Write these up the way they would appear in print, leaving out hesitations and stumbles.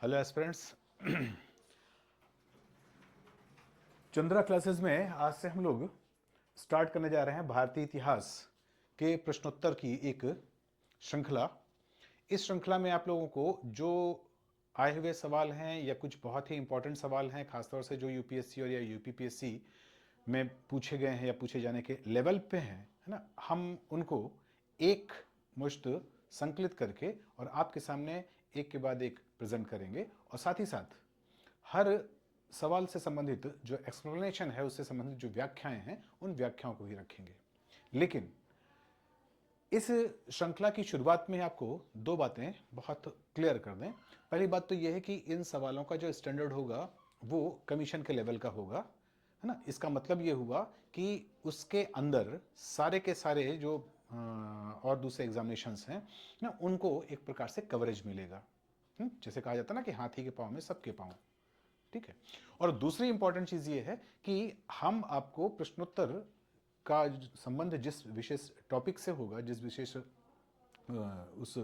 Hello aspirants. Chandra classes में आज से हम लोग स्टार्ट करने जा रहे हैं भारतीय इतिहास के प्रश्नोत्तर की एक श्रृंखला। इस श्रृंखला में आप लोगों को जो आए हुए सवाल हैं या कुछ बहुत ही इंपॉर्टेंट सवाल हैं, खासतौर से जो यूपीएससी और या यूपीपीएससी में पूछे गए हैं या पूछे जाने के लेवल पे हैं, है ना, हम उनको एक मुश्त संकलित करके और आपके सामने एक के बाद एक प्रेजेंट करेंगे। और साथ ही साथ हर सवाल से संबंधित जो एक्सप्लेनेशन है, उससे संबंधित जो व्याख्याएं हैं, उन व्याख्याओं को भी रखेंगे। लेकिन इस श्रृंखला की शुरुआत में आपको दो बातें बहुत क्लियर कर दें। पहली बात तो यह है कि इन सवालों का जो स्टैंडर्ड होगा वो कमीशन के लेवल का होगा, है ना। इसका मतलब ये हुआ कि उसके अंदर सारे के सारे जो और दूसरे एग्जामिनेशंस हैं ना, उनको एक प्रकार से कवरेज मिलेगा। जैसे कहा जाता है ना कि हाथी के पाँव में सबके पाँव, ठीक है। और दूसरी इंपॉर्टेंट चीज ये है कि हम आपको प्रश्नोत्तर का संबंध जिस विशेष टॉपिक से होगा, जिस विशेष उस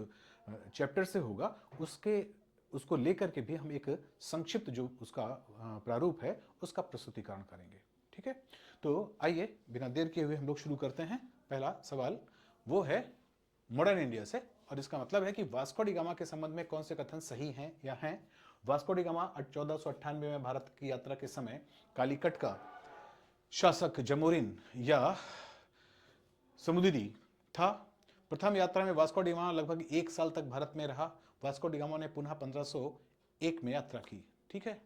चैप्टर से होगा, उसको लेकर के भी हम एक संक्षिप्त जो उसका प्रारूप है उसका प्रस्तुतिकरण करेंगे, ठीक है। तो आइए बिना देर किए हुए हम लोग शुरू करते हैं। पहला सवाल वो है मॉडर्न इंडिया से, और इसका मतलब है कि वास्को डी गामा के संबंध में कौन से कथन सही हैं या हैं। वास्को डी गामा 1498 में भारत की यात्रा के समय कालीकट का शासक जमोरिन या समुद्री था। प्रथम यात्रा में वास्को डी गामा लगभग 1 साल तक भारत में रहा। वास्को डी गामा ने पुनः 1501 में यात्रा की, ठीक है।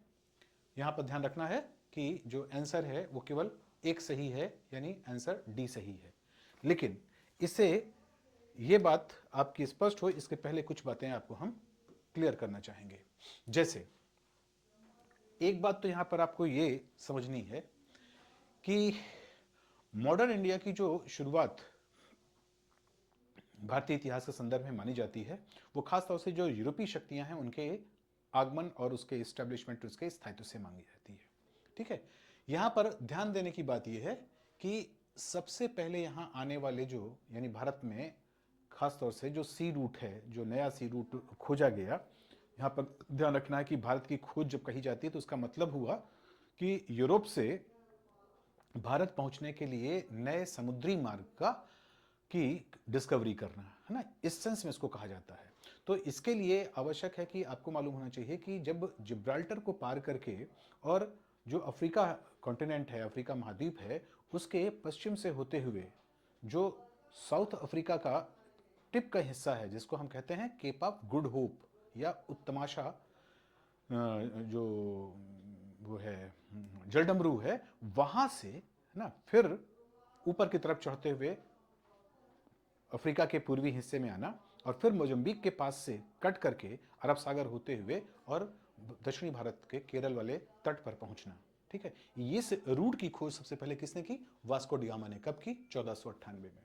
यहां पर ध्यान रखना है कि जो आंसर है वो केवल एक सही है, यानी आंसर डी सही है। लेकिन इससे ये बात आपकी स्पष्ट हो, इसके पहले कुछ बातें आपको हम क्लियर करना चाहेंगे। जैसे एक बात तो यहां पर आपको ये समझनी है कि मॉडर्न इंडिया की जो शुरुआत भारतीय इतिहास के संदर्भ में मानी जाती है, वो खासतौर से जो यूरोपीय शक्तियां हैं उनके आगमन और उसके इस्टेब्लिशमेंट, उसके स्थायित्व से मांगी जाती है, ठीक है। यहां पर ध्यान देने की बात यह है कि सबसे पहले यहां आने वाले जो, यानी भारत में खासतौर से जो सी रूट है, जो नया सी रूट खोजा गया, यहां पर ध्यान रखना है कि भारत की खोज जब कही जाती है तो उसका मतलब हुआ कि यूरोप से भारत पहुंचने के लिए नए समुद्री मार्ग का की डिस्कवरी करना, है ना, इस सेंस में इसको कहा जाता है। तो इसके लिए आवश्यक है कि आपको मालूम होना चाहिए कि जब जिब्राल्टर को पार करके और जो अफ्रीका कॉन्टिनेंट है, अफ्रीका महाद्वीप है, उसके पश्चिम से होते हुए जो साउथ अफ्रीका का टिप का हिस्सा है, जिसको हम कहते हैं केप ऑफ गुड होप या उत्तमाशा, जो वो है जलडमरू है, वहां से, है ना, फिर ऊपर की तरफ चढ़ते हुए अफ्रीका के पूर्वी हिस्से में आना और फिर मोजम्बिक के पास से कट करके अरब सागर होते हुए और दक्षिणी भारत के केरल वाले तट पर पहुंचना, ठीक है। इस रूट की खोज सबसे पहले किसने की? वास्को डी गामा ने। कब की? 1498 में।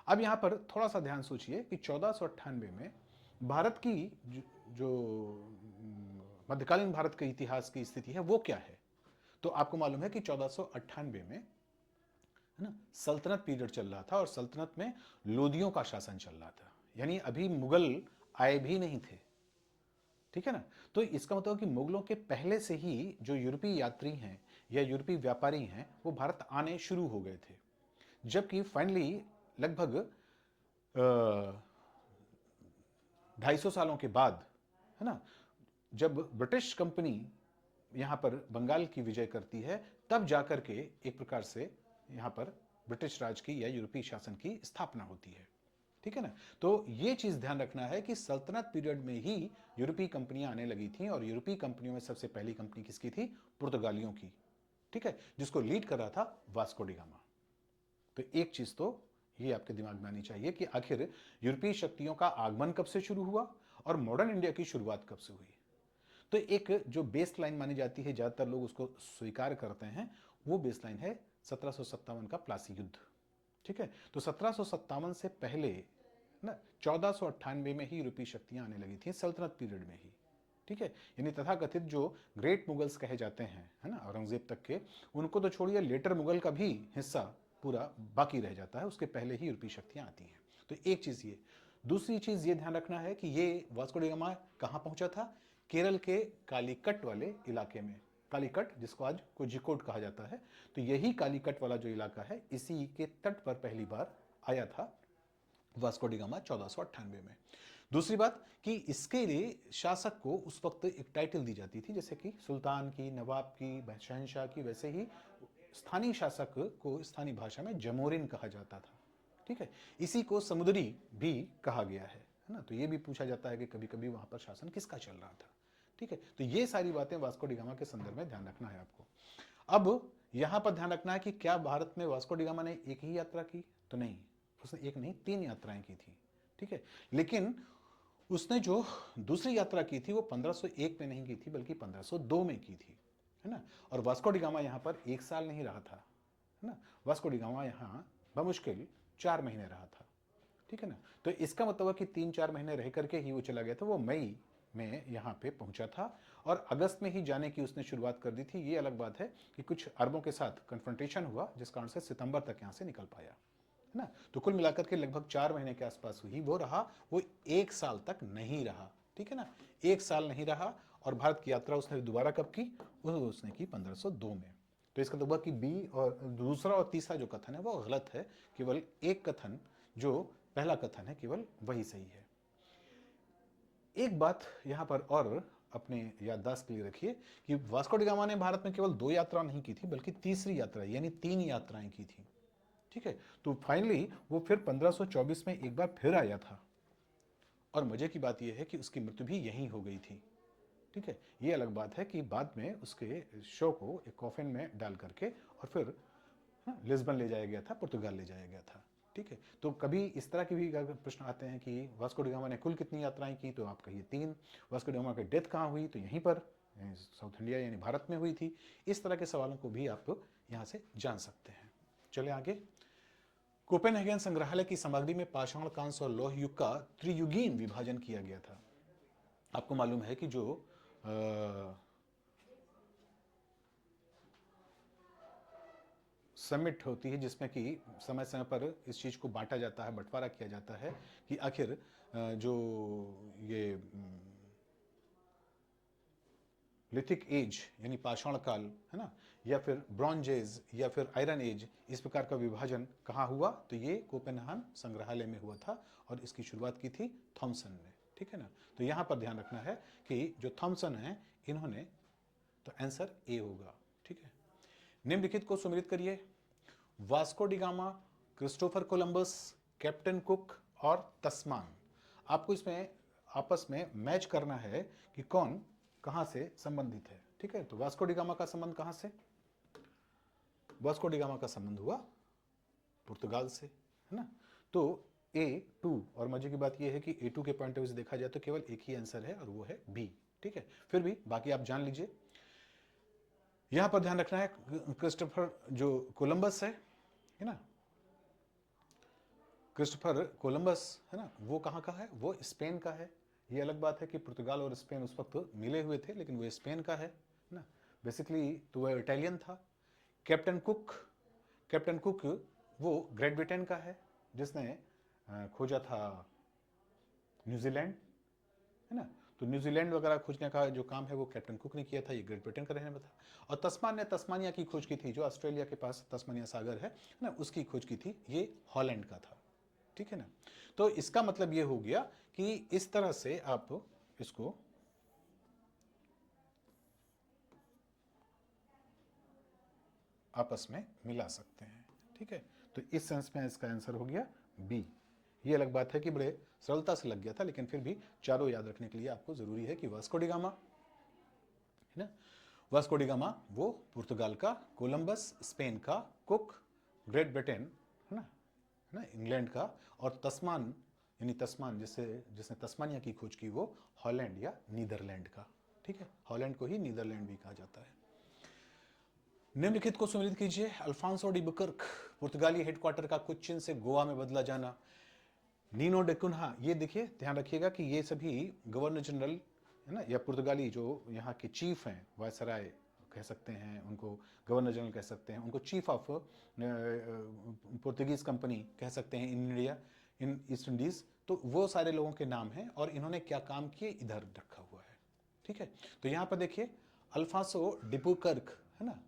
अब यहां पर थोड़ा सा ध्यान सोचिए कि 1498 में भारत की जो मध्यकालीन भारत के इतिहास की स्थिति है वो क्या है। तो आपको मालूम है कि 1498 में, है ना, सल्तनत पीरियड चल रहा था और सल्तनत में लोदियों का शासन चल रहा था, यानी अभी मुगल आए भी नहीं थे, ठीक है ना। तो इसका मतलब कि मुगलों के पहले से ही जो यूरोपीय यात्री हैं या यूरोपीय व्यापारी हैं वो भारत आने शुरू हो गए थे। जबकि फाइनली लगभग 250 सालों के बाद, है ना, जब ब्रिटिश कंपनी यहां पर बंगाल की विजय करती है, तब जाकर के एक प्रकार से यहां पर ब्रिटिश राज की या यूरोपीय शासन की स्थापना होती है, ठीक है ना। तो यह चीज ध्यान रखना है कि सल्तनत पीरियड में ही यूरोपीय कंपनियां आने लगी थी, और यूरोपीय कंपनियों में सबसे पहली कंपनी किसकी थी? पुर्तगालियों की, ठीक है, जिसको लीड कर रहा था वास्को डी गामा। तो एक चीज तो ये आपके दिमाग में आनी चाहिए कि आखिर यूरोपीय शक्तियों का आगमन कब से शुरू हुआ और मॉडर्न इंडिया की शुरुआत कब से हुई। तो एक जो बेस लाइन मानी जाती है, ज्यादातर लोग उसको स्वीकार करते हैं, वो बेस लाइन है 1757 का प्लासी युद्ध, ठीक है। तो 1757 से पहले ना 1498 में ही यूरोपीय शक्तियां आने लगी थी, सल्तनत पीरियड में ही, ठीक है। यानी तथाकथित जो ग्रेट मुगल्स कहे जाते हैं, है ना, औरंगजेब तक के, उनको तो छोड़िए, लेटर मुगल का भी हिस्सा पूरा बाकी रह जाता है, उसके पहले ही यूरोपीय शक्तियां आती हैं। तो एक चीज ये। दूसरी चीज ये ध्यान रखना है कि ये वास्को डी गामा कहां पहुंचा था? केरल के कालीकट वाले इलाके में। कालीकट जिसको आज कोझिकोड कहा जाता है, तो यही कालीकट वाला जो इलाका है इसी के तट पर पहली बार आया था वास्को डी गामा 1498 में। दूसरी बात कि इसके लिए शासक को उस वक्त एक टाइटल दी जाती थी, जैसे कि सुल्तान की, नवाब की, शहंशाह की, वैसे ही स्थानीय शासक को स्थानीय भाषा में जमोरिन कहा जाता था। ठीक है, इसी को समुद्री भी कहा गया है ना। तो ये भी पूछा जाता है कि कभी कभी वहां पर शासन किसका चल रहा था। ठीक है, तो ये सारी बातें वास्को डी गामा के संदर्भ में ध्यान रखना है आपको। अब यहां पर ध्यान रखना है कि क्या भारत में वास्को डी गामा ने एक ही यात्रा की? तो नहीं, उसने एक नहीं 3 यात्राएं की थी। ठीक है, लेकिन उसने जो दूसरी यात्रा की थी वो 1501 में नहीं की थी बल्कि 1502 में की थी, है ना। और वास्को डी गामा यहाँ पर 1 साल नहीं रहा था, है ना। वास्को डी गामा यहाँ बमुश्किल 4 महीने रहा था। ठीक है ना। तो इसका मतलब है कि 3-4 महीने रह करके ही वो चला गया था। वो मई में यहाँ पे पहुंचा था और अगस्त में ही जाने की उसने शुरुआत कर दी थी। ये अलग बात है कि कुछ अरबों के साथ कन्फ्रंटेशन हुआ जिस कारण से सितंबर तक यहाँ से निकल पाया, है ना। तो कुल मिलाकर के लगभग 4 महीने के आसपास ही वो रहा, वो 1 साल तक नहीं रहा। ठीक है ना, 1 साल नहीं रहा। और भारत की यात्रा उसने दोबारा कब की? उसने की 1502 में। तो इसका मतलब कि बी और दूसरा और तीसरा जो कथन है वो गलत है। केवल एक कथन, जो पहला कथन है, केवल वही सही है। एक बात यहां पर और अपने याददाश्त के लिए रखिए कि वास्को डी गामा ने भारत में केवल 2 यात्रा नहीं की थी बल्कि तीसरी यात्रा यानी 3 यात्राएं की थी। ठीक है, तो फाइनली वो फिर 1524 में एक बार फिर आया था और मजे की बात यह है कि उसकी मृत्यु भी यहीं हो गई थी। ठीक है, ये अलग बात है कि बाद में उसके शव को एक कॉफिन में डाल करके और फिर लिस्बन ले जाया गया था, पुर्तगाल ले जाया गया था। ठीक है, तो कभी इस तरह के भी प्रश्न आते हैं कि वास्को डी गामा ने कुल कितनी यात्राएं की? तो आप कहिए 3। वास्को डी गामा की डेथ कहाँ हुई? तो यहीं पर साउथ इंडिया यानी भारत में हुई थी। इस तरह के सवालों को भी आप यहाँ से जान सकते हैं। चले आगे। कोपेनहेगन संग्रहालय की सामग्री में पाषाण, कांस्य और लौह युग का त्रियुगीन विभाजन किया गया था। आपको मालूम है कि जो समिट होती है जिसमें कि समय समय पर इस चीज़ को बांटा जाता है, बंटवारा किया जाता है कि आखिर जो ये लिथिक एज यानी पाषाण काल, है ना, या फिर ब्रॉन्ज एज या फिर आयरन एज, इस प्रकार का विभाजन कहाँ हुआ? तो ये कोपेनहेगन संग्रहालय में हुआ था और इसकी शुरुआत की थी थॉमसन ने। ठीक है ना, तो यहाँ पर ध्यान रखना है कि जो थॉमसन है इन्होंने, तो आंसर ए होगा। ठीक है, निम्नलिखित को सुमेलित करिए। Vasco D gamma, Christopher Columbus, captain cook और तस्मान। आपको इसमें आपस में मैच करना है कि कौन कहां से संबंधित है। ठीक है, तो वास्को डी गामा का संबंध कहां से? वास्को डी गामा का संबंध हुआ पुर्तगाल से, है ना। तो A2, और मजे की बात यह है कि A2 के पॉइंट ऑफ व्यू से देखा जाए तो केवल एक ही आंसर है और वो है बी। ठीक है, फिर भी बाकी आप जान लीजिए। यहां पर ध्यान रखना है क्रिस्टोफर जो कोलंबस है ना, क्रिस्टोफर कोलंबस, है ना, वो कहाँ का है? वो स्पेन का है। ये अलग बात है कि पुर्तगाल और स्पेन उस वक्त मिले हुए थे, लेकिन वो स्पेन का है ना। बेसिकली तो वह इटालियन था। कैप्टन कुक, कैप्टन कुक वो ग्रेट ब्रिटेन का है जिसने खोजा था न्यूजीलैंड, है ना। तो न्यूजीलैंड वगैरह खोजने का जो काम है वो कैप्टन कुक ने किया था, ये ग्रेट ब्रिटेन का रहने वाला था। और तस्मान ने तस्मानिया की खोज की थी, जो ऑस्ट्रेलिया के पास तस्मानिया सागर है ना, उसकी खोज की थी, ये हॉलैंड का था। ठीक है ना, तो इसका मतलब ये हो गया कि इस तरह से आप इसको आपस में मिला सकते हैं। ठीक है, तो इस सेंस में इसका आंसर हो गया बी। ये अलग बात है कि बड़े सरलता से लग गया था, लेकिन फिर भी चारों याद रखने के लिए आपको जरूरी है कि वास्को डी गामा, है ना, वास्को डी गामा वो पुर्तगाल का, कोलंबस स्पेन का, कुक ग्रेट ब्रिटेन, है ना, इंग्लैंड का, और तस्मान यानी तस्मान जिसने तस्मानिया की खोज की वो हॉलैंड या नीदरलैंड का। ठीक है, हॉलैंड को ही नीदरलैंड भी कहा जाता है। निम्नलिखित को सुमेलित कीजिए। अल्फांसो डी बुकर्क, पुर्तगाली हेडक्वार्टर का कोच्चिन से गोवा में बदला जाना। नीनो डे कुन्हा, ये देखिए ध्यान रखिएगा कि ये सभी गवर्नर जनरल, है ना, या पुर्तगाली जो यहाँ के चीफ हैं, वायसराय कह सकते हैं उनको, गवर्नर जनरल कह सकते हैं उनको, चीफ ऑफ पुर्तगीज कंपनी कह सकते हैं in India, in east Indies. तो वो सारे लोगों के नाम हैं और इन्होंने क्या काम किए इधर रखा हुआ है। ठीक है। तो यहाँ पर देखिए अल्फांसो डिबुकर्क है ना,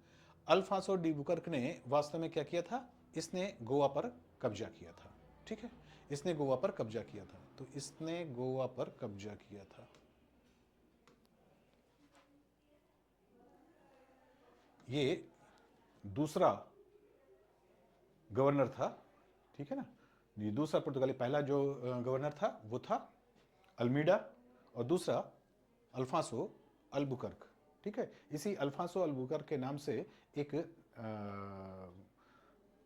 अल्फांसो डिबुकर्क ने वास्तव में क्या किया था, इसने गोवा पर कब्जा किया था। ठीक है, इसने गोवा पर कब्जा किया था। तो इसने गोवा पर कब्जा किया था। ये दूसरा गवर्नर था। ठीक है ना, ये दूसरा पुर्तगाली, पहला जो गवर्नर था वो था अल्मीडा और दूसरा अल्फांसो अल्बुकर्क। ठीक है, इसी अल्फांसो अल्बुकर्क के नाम से एक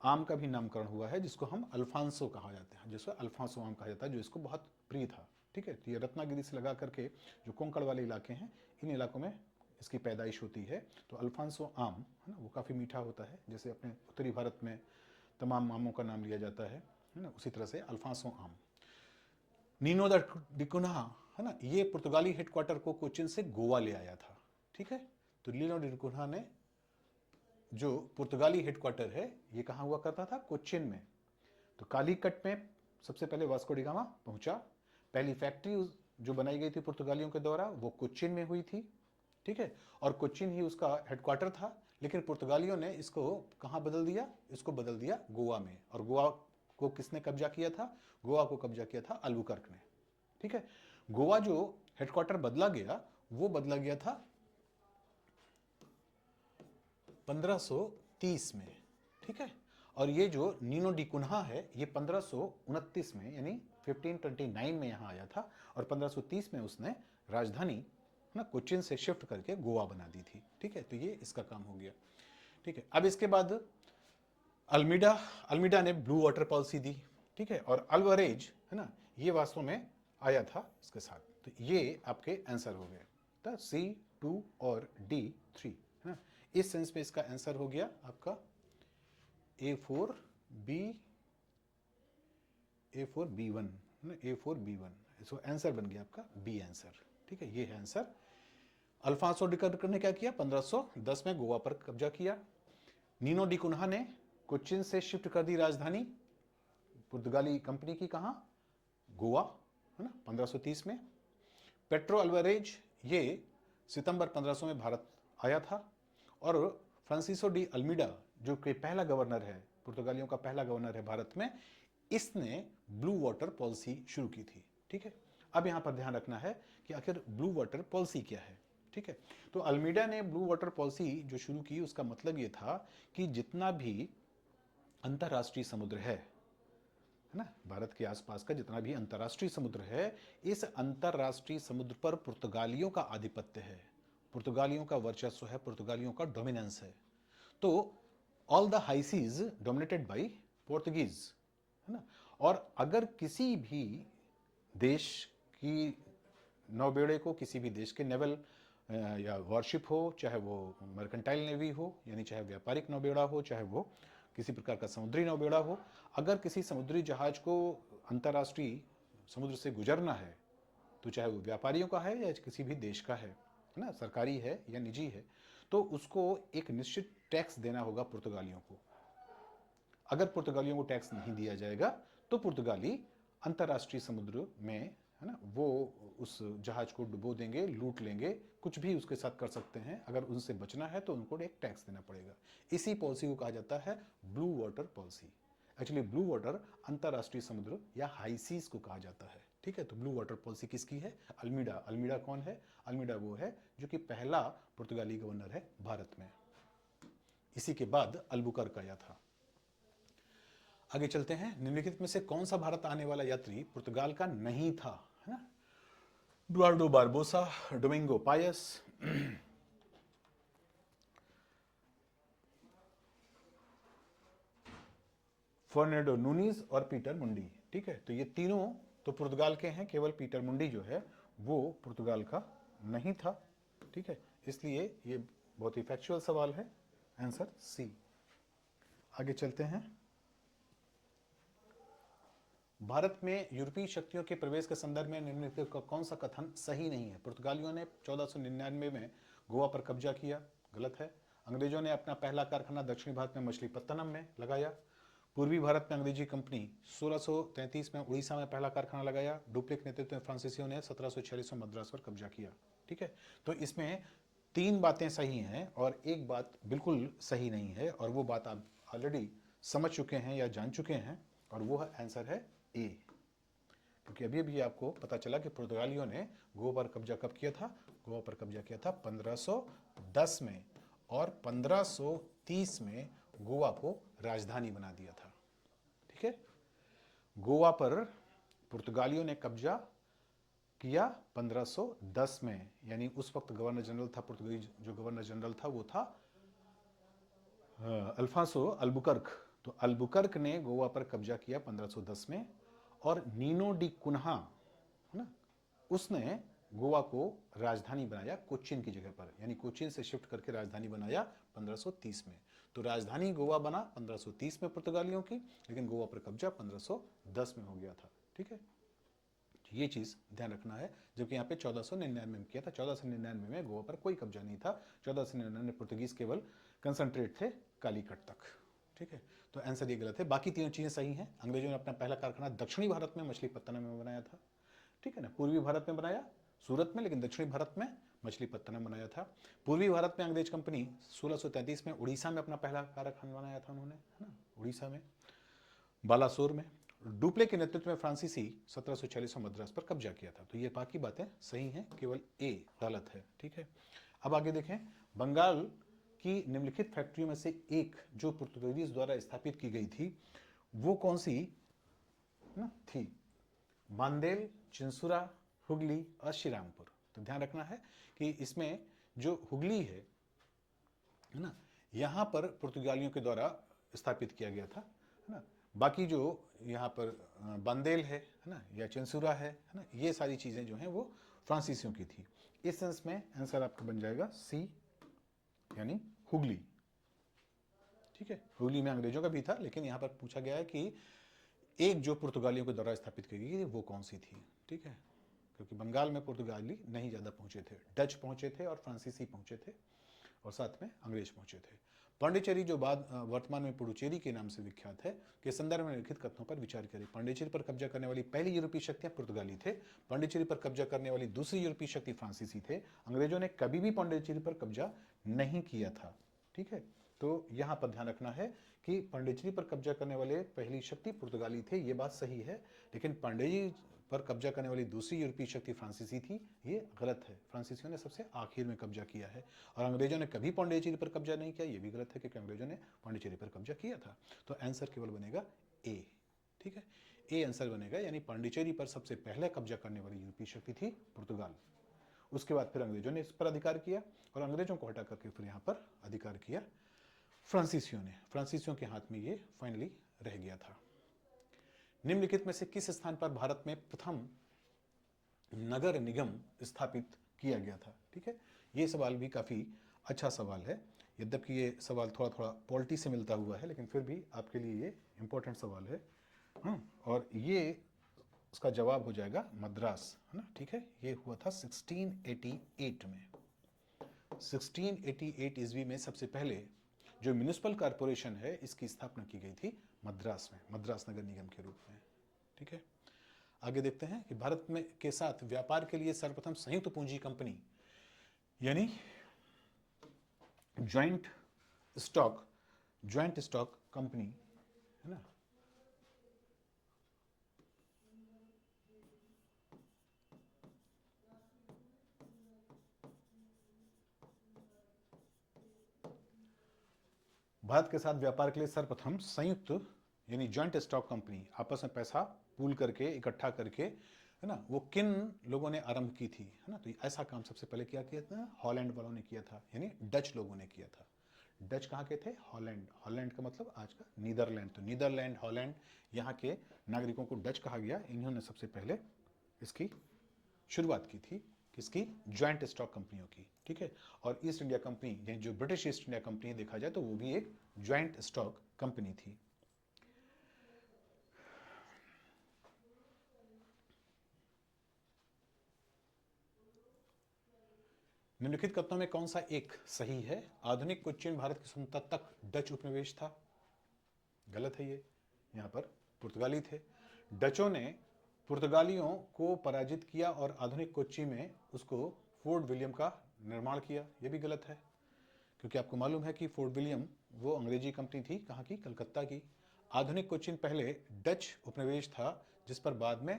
आम का भी नामकरण हुआ है जिसको हम अल्फांसो कहा जाता है, जिसको अल्फांसो आम कहा जाता है, जो इसको बहुत प्रिय था। ठीक है, तो ये रत्नागिरी से लगा करके जो कोंकण वाले इलाके हैं, इन इलाकों में इसकी पैदाइश होती है। तो अल्फांसो आम है ना, वो काफ़ी मीठा होता है, जैसे अपने उत्तरी भारत में तमाम आमों का नाम लिया जाता है ना, उसी तरह से अल्फांसो आम। नीनो द डिकुन्हा है ना, ये पुर्तगाली हेडक्वार्टर को कोचिन से गोवा ले आया था। ठीक है, तो नीनो द डिकुन्हा ने जो पुर्तगाली हेडक्वार्टर है ये कहाँ हुआ करता था, कोचिन में। तो कालीकट में सबसे पहले वास्को डी गामा पहुंचा। पहली फैक्ट्री जो बनाई गई थी पुर्तगालियों के द्वारा वो कोचिन में हुई थी। ठीक है, और कोचिन ही उसका हेडक्वार्टर था, लेकिन पुर्तगालियों ने इसको कहाँ बदल दिया, इसको बदल दिया गोवा में। और गोवा को किसने कब्जा किया था, गोवा को कब्जा किया था अल्बुकर्क ने। ठीक है, गोवा जो हेडक्वार्टर बदला गया वो बदला गया था 1530 में। ठीक है, और ये जो नीनो डी कुन्हा है ये 1529 में यानी 1529 में यहाँ आया था, और 1530 में उसने राजधानी ना कोचिन से शिफ्ट करके गोवा बना दी थी। ठीक है, तो ये इसका काम हो गया। ठीक है, अब इसके बाद अल्मीडा ने ब्लू वाटर पॉलिसी दी। ठीक है, और अल्वारेज है ना, ये वास्तव में आया था इसके साथ। तो ये आपके आंसर हो गए, तो C2 और D3 है ना। इस सेंस में इसका आंसर हो गया आपका A4B1 है ना, A4B1। इसको आंसर बन गया आपका बी आंसर। ठीक है, ये है आंसर। अल्फांसो डिकर्क ने क्या किया, 1510 में गोवा पर कब्जा किया। नीनो डी कुन्हा ने कोचिन से शिफ्ट कर दी राजधानी पुर्तगाली कंपनी की, कहां, गोवा है ना, 1530 में। पेट्रो अल्वारेज ये सितंबर 1500 में भारत आया था। और फ्रांसिसो डी अल्मीडा जो कि पहला गवर्नर है, पुर्तगालियों का पहला गवर्नर है भारत में, इसने ब्लू वाटर पॉलिसी शुरू की थी। ठीक है, अब यहां पर ध्यान रखना है कि आखिर ब्लू वाटर पॉलिसी क्या है। ठीक है, तो अल्मीडा ने ब्लू वाटर पॉलिसी जो शुरू की उसका मतलब ये था कि जितना भी अंतर्राष्ट्रीय समुद्र है ना, भारत के आसपास का जितना भी अंतर्राष्ट्रीय समुद्र है, इस अंतर्राष्ट्रीय समुद्र पर पुर्तगालियों का आधिपत्य है, पुर्तगालियों का वर्चस्व है, पुर्तगालियों का डोमिनेंस है। तो all the high seas dominated by Portuguese है ना। और अगर किसी भी देश की नौबेड़े को, किसी भी देश के नेवल या वॉरशिप हो, चाहे वो मर्केंटाइल नेवी हो यानी चाहे व्यापारिक नौबेड़ा हो, चाहे वो किसी प्रकार का समुद्री नौबेड़ा हो, अगर किसी समुद्री जहाज को अंतर्राष्ट्रीय समुद्र से गुजरना है, तो चाहे वो व्यापारियों का है या किसी भी देश का है ना, सरकारी है या निजी है, तो उसको एक निश्चित टैक्स देना होगा पुर्तगालियों को। अगर पुर्तगालियों को टैक्स नहीं दिया जाएगा तो पुर्तगाली अंतर्राष्ट्रीय समुद्र में है ना, वो उस जहाज को डुबो देंगे, लूट लेंगे, कुछ भी उसके साथ कर सकते हैं। अगर उनसे बचना है तो उनको एक टैक्स देना पड़ेगा। इसी पॉलिसी को कहा जाता है blue water policy. Actually blue water अंतर्राष्ट्रीय समुद्र या हाई सीज को कहा जाता है। ठीक है, तो ब्लू वाटर पॉलिसी किसकी है, अल्मीडा। अल्मीडा कौन है, अल्मीडा वो है जो कि पहला पुर्तगाली गवर्नर है भारत में। इसी के बाद अल्बुकर्क आया था। आगे चलते हैं, निम्नलिखित में से कौन सा भारत आने वाला यात्री पुर्तगाल का नहीं था, है ना। Duarte Barbosa, Domingo Paes, Fernando Nuniz और पीटर मुंडी। ठीक है, तो ये तीनों तो पुर्तगाल के हैं, केवल पीटर मुंडी जो है वो पुर्तगाल का नहीं था। ठीक है, इसलिए ये बहुत ही फैक्चुअल सवाल है, आंसर सी। आगे चलते हैं, भारत में यूरोपीय शक्तियों के प्रवेश के संदर्भ में निम्नलिखित का कौन सा कथन सही नहीं है। पुर्तगालियों ने 1499 में गोवा पर कब्जा किया, गलत है। अंग्रेजों ने अपना पहला कारखाना दक्षिणी भारत में मछलीपत्तनम में लगाया। पूर्वी भारत में अंग्रेजी कंपनी 1633 में उड़ीसा में पहला कारखाना लगाया। डुप्ले के नेतृत्व में फ्रांसीसियों ने 1746 में मद्रास पर कब्जा किया। ठीक है, तो इसमें 3 बातें सही हैं और एक बात बिल्कुल सही नहीं है, और वो बात आप ऑलरेडी समझ चुके हैं या जान चुके हैं, और वो आंसर है ए। क्योंकि अभी अभी आपको पता चला कि पुर्तगालियों ने गोवा पर कब्जा कब किया था। गोवा पर कब्जा किया था 1510 में, और 1530 में गोवा को राजधानी बना दिया था। ठीक है, गोवा पर पुर्तगालियों ने कब्जा किया 1510 में, यानी उस वक्त गवर्नर जनरल था पुर्तगाली, जो गवर्नर जनरल था वो था अल्फांसो अल्बुकर्क। तो अल्बुकर्क ने गोवा पर कब्जा किया 1510 में, और नीनो डी कुन्हा है ना, उसने गोवा को राजधानी बनाया कोचीन की जगह पर, यानी कोचीन से शिफ्ट करके राजधानी बनाया 1530 में। तो राजधानी गोवा बना 1530 में पुर्तगालियों की, लेकिन गोवा पर कब्जा 1510 में हो गया था। ठीक है, ये चीज ध्यान रखना है। जबकि यहाँ पे 1499 में किया था। 1499 में गोवा पर कोई कब्जा नहीं था। 1499 में पुर्तगीज केवल कंसंट्रेट थे कालीकट तक। ठीक है, तो आंसर ये गलत है। बाकी तीनों चीजें सही हैं। अंग्रेजों ने अपना पहला कारखाना दक्षिणी भारत में मछलीपत्तनम में बनाया था। ठीक है ना, पूर्वी भारत में बनाया सूरत में, लेकिन दक्षिणी भारत में मछलीपत्तनम बनाया था। पूर्वी भारत में अंग्रेज कंपनी 1633 में उड़ीसा में अपना पहला कारखाना बनाया था उन्होंने, है ना, उड़ीसा में बालासोर में। डुप्ले के नेतृत्व में फ्रांसीसी 1746 में मद्रास पर कब्जा किया था। तो ये बाकी बातें सही हैं, केवल ए गलत है। ठीक है, अब आगे देखें। बंगाल की निम्नलिखित फैक्ट्रियों में से एक जो पुर्तगालीज द्वारा स्थापित की गई थी वो कौन सी ना थी? बांदेल, चिंसुरा, हुगली और श्रीरामपुर। तो ध्यान रखना है कि इसमें जो हुगली है ना, यहां पर पुर्तगालियों के द्वारा स्थापित किया गया था, है ना। बाकी जो यहाँ पर बांदेल है ना, या चिंसुरा है ना, ये सारी चीज़ें जो हैं वो फ्रांसीसियों की थी। इस सेंस में आंसर आपका बन जाएगा सी, यानी हुगली। ठीक है, हुगली में अंग्रेजों का भी था, लेकिन यहाँ पर पूछा गया है कि एक जो पुर्तगालियों के द्वारा स्थापित की गई वो कौन सी थी। ठीक है, क्योंकि बंगाल में पुर्तगाली नहीं ज़्यादा पहुंचे थे, डच पहुंचे थे और फ्रांसीसी पहुंचे थे, और साथ में अंग्रेज पहुंचे थे। पांडिचेरी, जो बाद वर्तमान में पुडुचेरी के नाम से विख्यात है, के संदर्भ में लिखित कथनों पर विचार करें। पांडिचेरी पर कब्जा करने वाली पहली यूरोपीय शक्तियां पुर्तगाली थे। पांडिचेरी पर कब्जा करने वाली दूसरी यूरोपीय शक्ति फ्रांसीसी थे। अंग्रेजों ने कभी भी पांडिचेरी पर कब्जा नहीं किया था। ठीक है, तो यहां पर ध्यान रखना है कि पांडिचेरी पर कब्जा करने वाले पहली शक्ति पुर्तगाली थे, ये बात सही है, लेकिन पांडिचेरी पर कब्जा करने वाली दूसरी यूरोपीय शक्ति फ्रांसीसी थी, ये गलत है। फ्रांसीसियों ने सबसे आखिर में कब्जा किया है, और अंग्रेजों ने कभी पांडिचेरी पर कब्जा नहीं किया, ये भी गलत है, क्योंकि अंग्रेजों ने पांडिचेरी पर कब्जा किया था। तो आंसर केवल बनेगा ए। ठीक है, ए आंसर बनेगा, यानी पांडिचेरी पर सबसे पहले कब्जा करने वाली यूरोपीय शक्ति थी पुर्तगाल। उसके बाद फिर अंग्रेजों ने इस पर अधिकार किया, और अंग्रेजों को हटा करके फिर यहाँ पर अधिकार किया फ्रांसीसियों ने। फ्रांसीसियों के हाथ में ये फाइनली रह गया था। निम्नलिखित में से किस स्थान पर भारत में प्रथम नगर निगम स्थापित किया गया था? ठीक है, ये सवाल भी काफ़ी अच्छा सवाल है। यद्यपि ये सवाल थोड़ा थोड़ा पॉलिटी से मिलता हुआ है, लेकिन फिर भी आपके लिए ये इंपॉर्टेंट सवाल है। और ये उसका जवाब हो जाएगा मद्रास, है ना। ठीक है, ये हुआ था 1688 में। 1688 ईस्वी में सबसे पहले जो म्यूनिसिपल कॉरपोरेशन है, इसकी स्थापना की गई थी मद्रास में, मद्रास नगर निगम के रूप में। ठीक है, आगे देखते हैं कि भारत में के साथ व्यापार के लिए सर्वप्रथम संयुक्त पूंजी कंपनी, यानी ज्वाइंट स्टॉक कंपनी, है ना, भारत के साथ व्यापार के लिए सर्वप्रथम संयुक्त यानी ज्वाइंट स्टॉक कंपनी, आपस में पैसा पूल करके इकट्ठा करके, है ना, वो किन लोगों ने आरंभ की थी, है ना। तो ऐसा काम सबसे पहले किया था हॉलैंड वालों ने किया था, यानी डच लोगों ने किया था। डच कहाँ के थे? हॉलैंड। हॉलैंड का मतलब आज का नीदरलैंड। तो नीदरलैंड, हॉलैंड, यहाँ के नागरिकों को डच कहा गया। इन्होंने सबसे पहले इसकी शुरुआत की थी, किसकी? ज्वाइंट स्टॉक कंपनियों की। ठीक है, और ईस्ट इंडिया कंपनी, यानी जो ब्रिटिश ईस्ट इंडिया कंपनी देखा जाए तो वो भी एक ज्वाइंट स्टॉक कंपनी थी। निम्नलिखित कथनों में कौन सा एक सही है? आधुनिक कोच्चिन भारत की स्वतंत्रता तक डच उपनिवेश था। गलत है ये। यहाँ पर पुर्तगाली थे। डचों ने पुर्तगालियों को पराजित किया और आधुनिक कोच्चि में उसको फोर्ट विलियम का निर्माण किया। ये भी गलत है, क्योंकि आपको मालूम है कि फोर्ट विलियम वो अंग्रेजी कंपनी थी, कहाँ की? कलकत्ता की। आधुनिक कोच्चिन पहले डच उपनिवेश था, जिस पर बाद में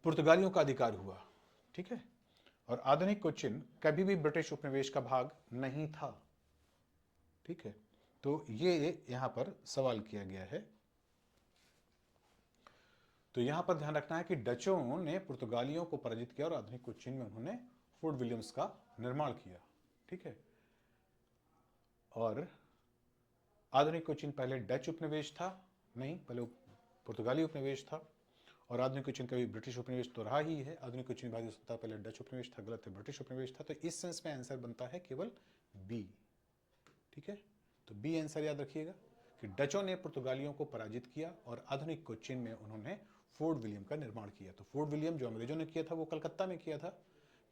पुर्तगालियों का अधिकार हुआ। ठीक है, और आधुनिक कोच्चिन कभी भी ब्रिटिश उपनिवेश का भाग नहीं था। ठीक है, तो ये यहां पर सवाल किया गया है। तो यहां पर ध्यान रखना है कि डचों ने पुर्तगालियों को पराजित किया और आधुनिक कोच्चिन में उन्होंने फोर्ट विलियम्स का निर्माण किया। ठीक है, और आधुनिक कोच्चिन पहले डच उपनिवेश था, नहीं, पहले पुर्तगाली उपनिवेश था। और आधुनिक कोच्चिन कभी ब्रिटिश उपनिवेश तो रहा ही है। आधुनिक कोच्चिन भारतीय सत्ता पहले डच उपनिवेश था, गलत है, ब्रिटिश उपनिवेश था। तो इस सेंस में आंसर बनता है केवल बी। ठीक है, तो बी आंसर याद रखिएगा कि डचों ने पुर्तगालियों को पराजित किया और आधुनिक कोच्चिन में उन्होंने फोर्ट विलियम का निर्माण किया। तो फोर्ट विलियम जो अंग्रेजों ने किया था वो कलकत्ता में किया था।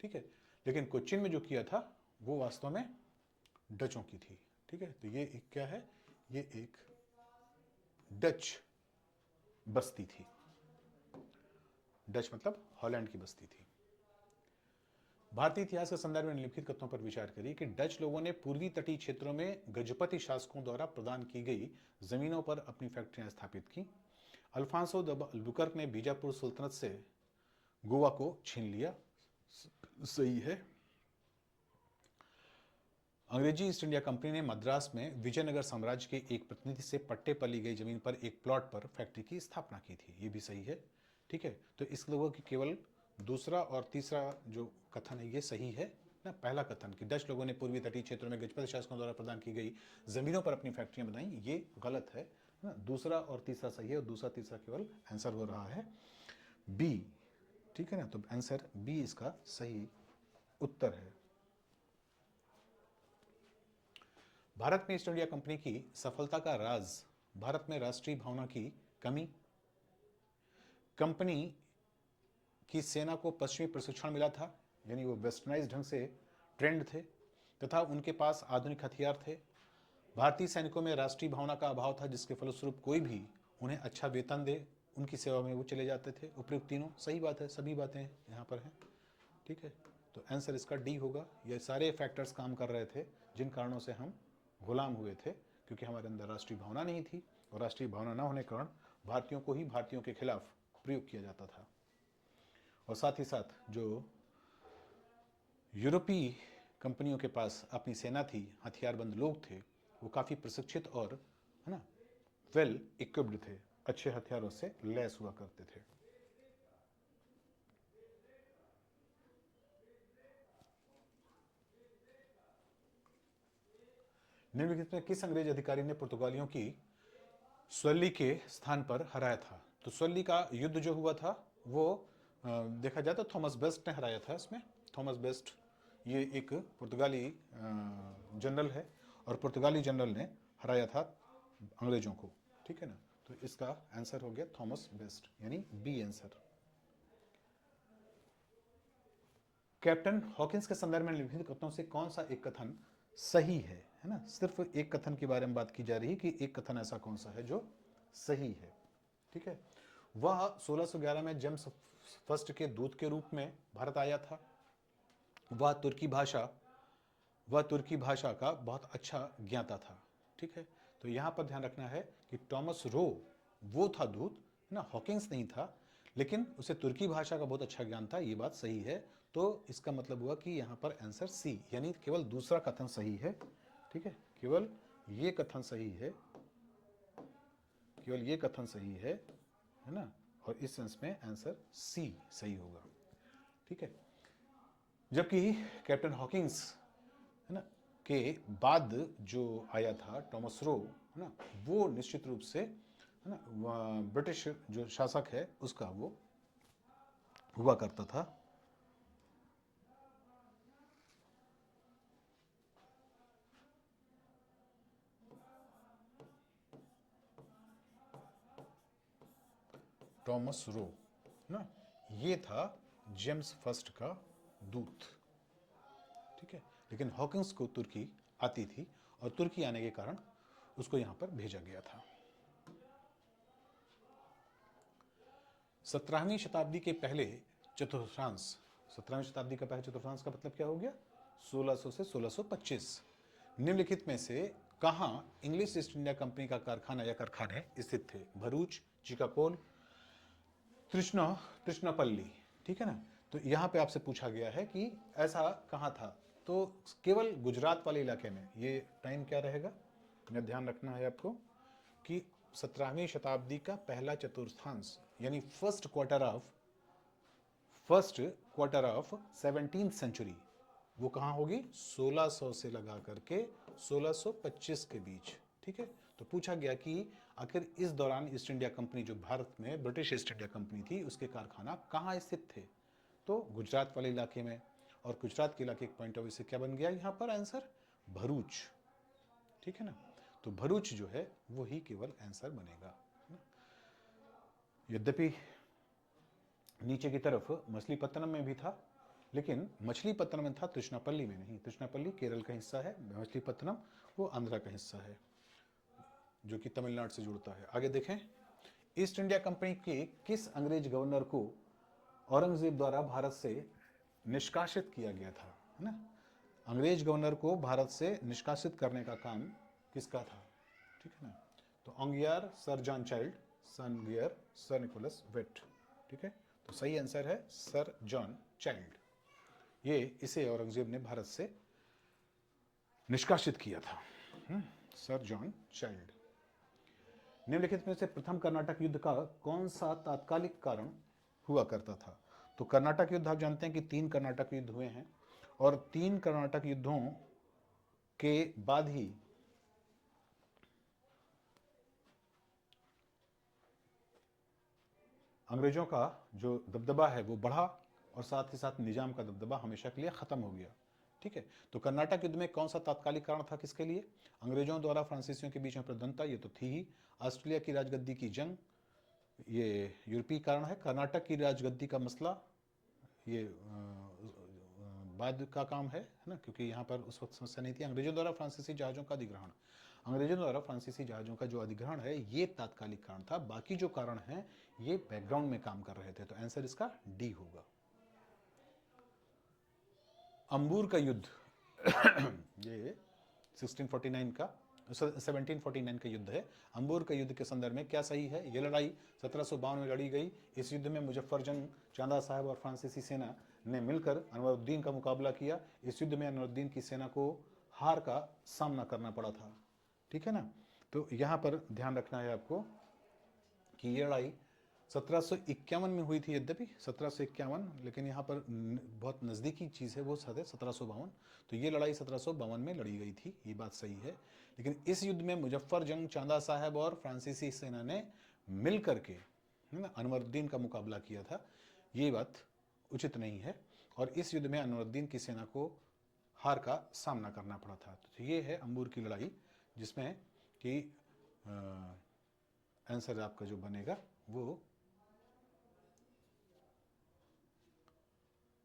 ठीक है, लेकिन कोच्चिन में जो किया था वो वास्तव में डचों की थी। ठीक है, तो ये एक क्या है? ये एक डच बस्ती थी। डच मतलब हॉलैंड की बस्ती थी। भारतीय इतिहास के संदर्भ में निम्नलिखित कथनों पर विचार करिए कि डच लोगों ने पूर्वी तटीय क्षेत्रों में गजपति शासकों द्वारा प्रदान की गई जमीनों पर अपनी फैक्ट्रियां स्थापित की। अल्फांसो द अल्बुकर्क ने बीजापुर सुल्तनत से गोवा को छीन लिया। सही है। अंग्रेजी ईस्ट इंडिया कंपनी ने मद्रास में विजयनगर साम्राज्य के एक प्रतिनिधि से पट्टे पर ली गई जमीन पर एक प्लॉट पर फैक्ट्री की स्थापना की थी। ये भी सही है। ठीक है, तो इस लोगों की केवल दूसरा और तीसरा जो कथन है ये सही है ना। पहला कथन कि डच लोगों ने पूर्वी तटीय क्षेत्रों में गजपति शासकों द्वारा प्रदान की गई जमीनों पर अपनी फैक्ट्रियां बनाई, ये गलत है ना। दूसरा और तीसरा सही है और दूसरा तीसरा केवल आंसर हो रहा है बी। ठीक है ना, तो आंसर बी इसका सही उत्तर है। भारत में ईस्ट इंडिया कंपनी की सफलता का राज भारत में राष्ट्रीय भावना की कमी, कंपनी की सेना को पश्चिमी प्रशिक्षण मिला था, यानी वो वेस्टर्नाइज ढंग से ट्रेंड थे, तथा उनके पास आधुनिक हथियार थे। भारतीय सैनिकों में राष्ट्रीय भावना का अभाव था, जिसके फलस्वरूप कोई भी उन्हें अच्छा वेतन दे उनकी सेवा में वो चले जाते थे। उपयुक्त तीनों सही बात है, सभी बातें यहाँ पर हैं। ठीक है, तो आंसर इसका डी होगा। ये सारे फैक्टर्स काम कर रहे थे जिन कारणों से हम गुलाम हुए थे, क्योंकि हमारे अंदर राष्ट्रीय भावना नहीं थी, और राष्ट्रीय भावना न होने के कारण भारतीयों को ही भारतीयों के खिलाफ प्रयोग किया जाता था। और साथ ही साथ जो यूरोपीय कंपनियों के पास अपनी सेना थी, हथियारबंद लोग थे, वो काफ़ी प्रशिक्षित और है ना वेल इक्विप्ड थे, अच्छे हथियारों से लैस हुआ करते थे। निम्नलिखित में किस अंग्रेज अधिकारी ने पुर्तगालियों की स्वैली के स्थान पर हराया था? तो स्वैली का युद्ध जो हुआ था वो देखा जाए तो थॉमस बेस्ट ने हराया था। इसमें थॉमस बेस्ट ये एक पुर्तगाली जनरल है, और पुर्तगाली जनरल ने हराया था अंग्रेजों को। ठीक है ना, तो इसका आंसर हो गया थॉमस बेस्ट, यानी बी आंसर। कैप्टन हॉकिंस के संदर्भ में निम्नलिखित कथनों से कौन सा एक कथन सही है ना। सिर्फ एक कथन के बारे में बात की जा रही है कि एक कथन ऐसा कौन सा है जो सही है। ठीक है, वह 1611 में जेम्स फर्स्ट के दूत के रूप में भारत आया था। वह तुर्की भाषा का बहुत अच्छा ज्ञाता था। ठीक है, तो यहां पर ध्यान रखना है कि टॉमस रो वो था दूत ना, हॉकिंस नहीं था, लेकिन उसे तुर्की भाषा का बहुत अच्छा ज्ञान था। ये बात सही है। तो इसका मतलब हुआ कि यहां पर आंसर सी, यानी केवल दूसरा कथन सही है। ठीक है, केवल ये कथन सही है, केवल ये कथन सही है ना, और इस सेंस में आंसर सी सही होगा। ठीक है, जबकि कैप्टन हॉकिंस है ना के बाद जो आया था टॉमस रो है ना, वो निश्चित रूप से है ना ब्रिटिश जो शासक है उसका वो हुआ करता था। टॉमस रो ना, ये था जेम्स फर्स्ट का दूत। ठीक है, लेकिन हॉकिंस को तुर्की आती थी, और तुर्की आने के कारण उसको यहाँ पर भेजा गया था। 17वीं शताब्दी के पहले चतुर्थांश, 17वीं शताब्दी का पहले चतुर्थांश का मतलब क्या हो गया, 1600 से 1625। निम्नलिखित में से कहां इंग्लिश ईस्ट इंडिया कंपनी का कारखाना या कारखाने स्थित थे? भरूच, चिकागोन, तृष्णापल्ली। ठीक है ना। तो यहां पे आपसे पूछा गया है कि ऐसा कहां था, तो केवल गुजरात वाले इलाके में। ये टाइम क्या रहेगा, यह ध्यान रखना है आपको कि 17वीं शताब्दी का पहला चतुर्थांश यानी first quarter of 17th century, वो कहां होगी, 1600 से लगा करके 1625 के बीच। ठीक है। तो पूछा गया कि आखिर इस दौरान ईस्ट इंडिया कंपनी, जो भारत में ब्रिटिश ईस्ट इंडिया कंपनी थी, उसके कारखाना कहां स्थित थे? तो गुजरात वाले इलाके में। और गुजरात के इलाके के पॉइंट ऑफ व्यू से क्या बन गया यहां पर आंसर, भरूच। ठीक है ना। तो भरूच जो है वही केवल आंसर बनेगा। यद्यपि नीचे की तरफ मछलीपत्तनम में भी था, लेकिन मछलीपत्तनम में था, तृष्णापल्ली में नहीं। तृष्णापल्ली केरल का हिस्सा है, मछलीपत्तनम वो आंध्रा का हिस्सा है जो कि तमिलनाडु से जुड़ता है। आगे देखें, ईस्ट इंडिया कंपनी के किस अंग्रेज गवर्नर को औरंगजेब द्वारा भारत से निष्कासित किया गया था? है ना। अंग्रेज गवर्नर को भारत से निष्कासित करने का काम किसका था? ठीक है ना। तो ओंगियार, सर जॉन चाइल्ड, सन गियर, सर निकोलस वेट। ठीक है। तो सही आंसर है सर जॉन चाइल्ड। ये इसे औरंगजेब ने भारत से निष्कासित किया था। Sir John child. निम्नलिखित में से प्रथम कर्नाटक युद्ध का कौन सा तात्कालिक कारण हुआ करता था? तो कर्नाटक युद्ध आप जानते हैं कि 3 कर्नाटक युद्ध हुए हैं, और 3 कर्नाटक युद्धों के बाद ही अंग्रेजों का जो दबदबा है वो बढ़ा, और साथ ही साथ निजाम का दबदबा हमेशा के लिए खत्म हो गया। ठीक है। तो कर्नाटक युद्ध में कौन सा तात्कालिक कारण था किसके लिए? अंग्रेजों द्वारा फ्रांसीसियों के बीच में प्रद्वंदता, ये तो थी ही। ऑस्ट्रेलिया की राजगद्दी की जंग, ये यूरोपीय कारण है। कर्नाटक की राजगद्दी का मसला, ये बाद का काम है ना, क्योंकि यहाँ पर उस वक्त समस्या नहीं थी। अंग्रेजों द्वारा फ्रांसीसी जहाज़ों का अधिग्रहण, अंग्रेजों द्वारा फ्रांसीसी जहाज़ों का जो अधिग्रहण है ये तात्कालिक कारण था। बाकी जो कारण हैं ये बैकग्राउंड में काम कर रहे थे। तो आंसर इसका डी होगा। अंबूर का युद्ध ये 1749 का युद्ध है। अंबूर का युद्ध के संदर्भ में क्या सही है? यह लड़ाई 1752 में लड़ी गई। इस युद्ध में मुजफ्फरजंग, चांदा साहब और फ्रांसीसी सेना ने मिलकर अनवरुद्दीन का मुकाबला किया। इस युद्ध में अनवरुद्दीन की सेना को हार का सामना करना पड़ा था। ठीक है ना। तो यहां पर ध्यान रखना है आपको कि यह लड़ाई 1751 में हुई थी, यद्यपि 1751, लेकिन यहाँ पर बहुत नज़दीकी चीज़ है, वो है 1752। तो ये लड़ाई 1752 में लड़ी गई थी, ये बात सही है। लेकिन इस युद्ध में मुजफ्फरजंग, चांदा साहब और फ्रांसीसी सेना ने मिल करके अनवरुद्दीन का मुकाबला किया था, ये बात उचित नहीं है। और इस युद्ध में अनवरुद्दीन की सेना को हार का सामना करना पड़ा था। तो ये है अंबूर की लड़ाई, जिसमें कि आंसर आपका जो बनेगा वो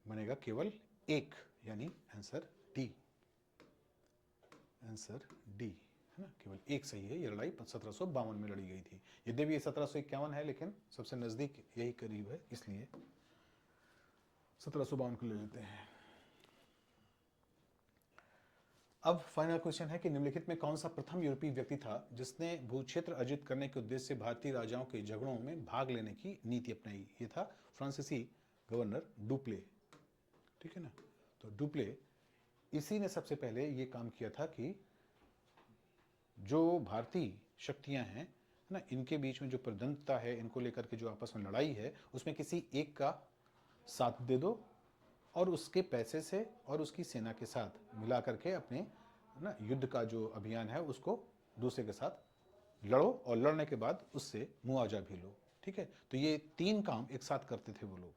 बनेगा केवल एक, यानी आंसर डी। आंसर डी है ना, केवल एक सही है। यह लड़ाई 1752 में लड़ी गई थी। यद्यपि ये 1751 है, लेकिन सबसे नजदीक यही करीब है, इसलिए 1752 को ले लेते हैं। अब फाइनल क्वेश्चन है कि निम्नलिखित में कौन सा प्रथम यूरोपीय व्यक्ति था जिसने भूक्षेत्र अर्जित करने के उद्देश्य से भारतीय राजाओं के झगड़ों में भाग लेने की नीति अपनाई? ये था फ्रांसीसी गवर्नर डुप्ले। ठीक है ना। तो डुप्ले, इसी ने सबसे पहले ये काम किया था कि जो भारतीय शक्तियां हैं ना, इनके बीच में जो प्रद्वंदता है, इनको लेकर के जो आपस में लड़ाई है, उसमें किसी एक का साथ दे दो और उसके पैसे से और उसकी सेना के साथ मिला करके अपने ना युद्ध का जो अभियान है उसको दूसरे के साथ लड़ो, और लड़ने के बाद उससे मुआवजा भी लो। ठीक है। तो ये 3 काम एक साथ करते थे वो लोग।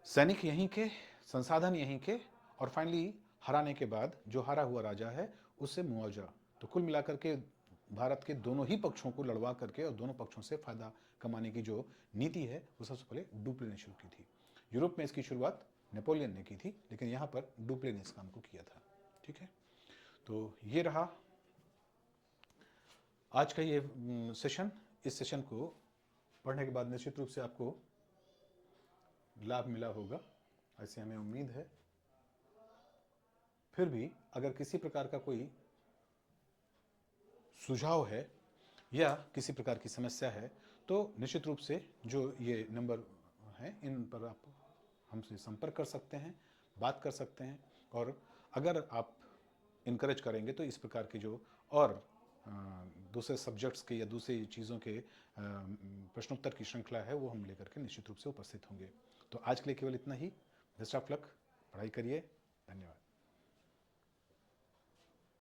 सैनिक यहीं के, संसाधन यहीं के, और फाइनली हराने के बाद जो हारा हुआ राजा है उससे मुआवजा। तो कुल मिलाकर के भारत के दोनों ही पक्षों को लड़वा करके और दोनों पक्षों से फायदा कमाने की जो नीति है वो सबसे पहले डुप्ले ने शुरू की थी। यूरोप में इसकी शुरुआत नेपोलियन ने की थी, लेकिन यहाँ पर डुप्ले ने इस काम को किया था। ठीक है। तो ये रहा आज का ये सेशन। इस सेशन को पढ़ने के बाद निश्चित रूप से आपको लाभ मिला होगा, ऐसे हमें उम्मीद है। फिर भी अगर किसी प्रकार का कोई सुझाव है या किसी प्रकार की समस्या है तो निश्चित रूप से जो ये नंबर हैं इन पर आप हमसे संपर्क कर सकते हैं, बात कर सकते हैं। और अगर आप इनकरेज करेंगे तो इस प्रकार की जो और दूसरे सब्जेक्ट्स के या दूसरी चीज़ों के प्रश्नोत्तर की श्रृंखला है वो हम लेकर के निश्चित रूप से उपस्थित होंगे। तो आज के लिए केवल इतना ही। बेस्ट ऑफ लक, पढ़ाई करिए। धन्यवाद।